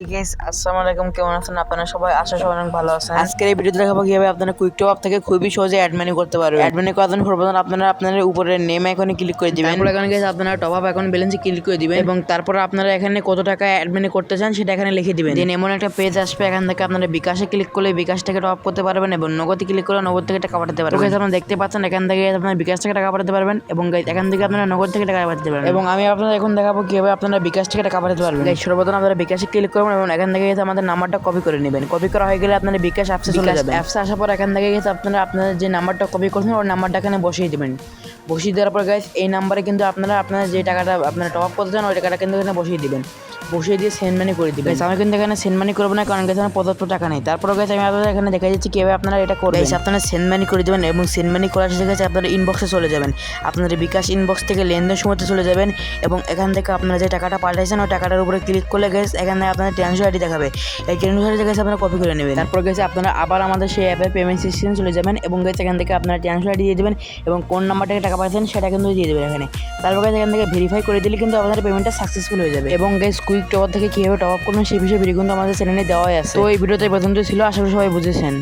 Guys আসসালামু আলাইকুম, কেমন আছেন আপনারা সবাই? আশা সবাই অনেক ভালো আছেন। আজকের এই ভিডিওতে দেখাবো কিভাবে আপনারা কুইক টপ থেকে খুবই সহজে অ্যাড মানি করতে পারবেন। অ্যাড মানি করার জন্য সর্বপ্রথম আপনারা আপনাদের উপরে নেম আইকনে ক্লিক করে দিবেন। তারপর এখানে গাইস আপনারা টপ আপ অ্যাকাউন্ট ব্যালেন্সে ক্লিক করে দিবেন এবং তারপর আপনারা এখানে কত টাকা অ্যাড মানি করতে চান সেটা এখানে লিখে দিবেন। দেন এমন একটা পেজ আসবে, এখান থেকে আপনারা বিকাশে ক্লিক করলে বিকাশ থেকে টপ আপ করতে পারবেন এবং নগদে ক্লিক করলে নগদ থেকে টাকা পাঠাতে পারবেন। গাইস আপনারা দেখতে পাচ্ছেন এখান থেকে আপনারা বিকাশ থেকে টাকা পাঠাতে পারবেন এবং গাইস এখান থেকে আপনারা নগদ থেকে টাকা পাঠাতে পারবেন। এবং আমি আপনাদের এখন দেখাবো কিভাবে আপনারা বিকাশ থেকে টাকা পাঠাতে পারবেন। গাইস সর্বপ্রথম আপনারা বিকাশে ক্লিক করবেন এবং এখান থেকে আমাদের নাম্বারটা কপি করে নেবেন। কপি করা হয়ে গেলে আপনারা বিকাশ অ্যাপসে চলে যাবেন। অ্যাপসে আসার পর এখান থেকে আপনারা আপনাদের যে নাম্বারটা কপি করছেন ওই নাম্বারটা এখানে বসিয়ে দেবেন। বসিয়ে দেওয়ার পর গাইস এই নাম্বারে কিন্তু আপনারা আপনার যে টাকাটা আপনারা টপ আপ করতে চান ওই টাকাটা কিন্তু এখানে বসিয়ে দিবেন। বসিয়ে দিয়ে সেন্ড মানি করে দিবেন। আমি কিন্তু এখানে সেন্ড মানি করবো না, কারণ এখানে পর্যাপ্ত টাকা নেই। তারপর গাইস আমি আপনাদের এখানে দেখা যাচ্ছে কিভাবে আপনারা এটা করবেন। গাইস আপনারা সেন্ড মানি করে দিবেন এবং সেন্ড মানি করার সাথে সাথে আপনারা ইনবক্সে চলে যাবেন। আপনাদের বিকাশ ইনবক্স থেকে লেনদেন সময়তে চলে যাবেন এবং এখান থেকে আপনারা যে টাকাটা পাঠাইছেন ওই টাকাটার উপরে ক্লিক করলে গাইস এখানে আপনাদের ট্রানজাকশন আইডি দেখাবে। এই ট্রানজাকশন আইডি গাইস আপনারা কপি করে নেবেন। তারপর গাইস আপনারা আবার আমাদের সেই অ্যাপের পেমেন্ট সিস্টেমে চলে যাবেন এবং গাইস এখান থেকে আপনারা ট্রানজাকশন আইডি দিয়ে দিবেন এবং কোন নাম্বার থেকে টাকা পাঠাচ্ছেন সেটা কিন্তু দিয়ে দেবেন এখানে। তারপর গাইস এখান থেকে ভেরিফাই করে দিলে কিন্তু আপনাদের পেমেন্টটা সাকসেসফুল হয়ে যাবে। এবং গাইস কুইক টপ থেকে কিভাবে টপ আপ করবেন সেই বিষয়ে ভিডিও কিন্তু আমাদের চ্যানেলে দেওয়াই আছে। তো এই ভিডিওতে পর্যন্ত ছিল, আশা করি সবাই বুঝেছেন।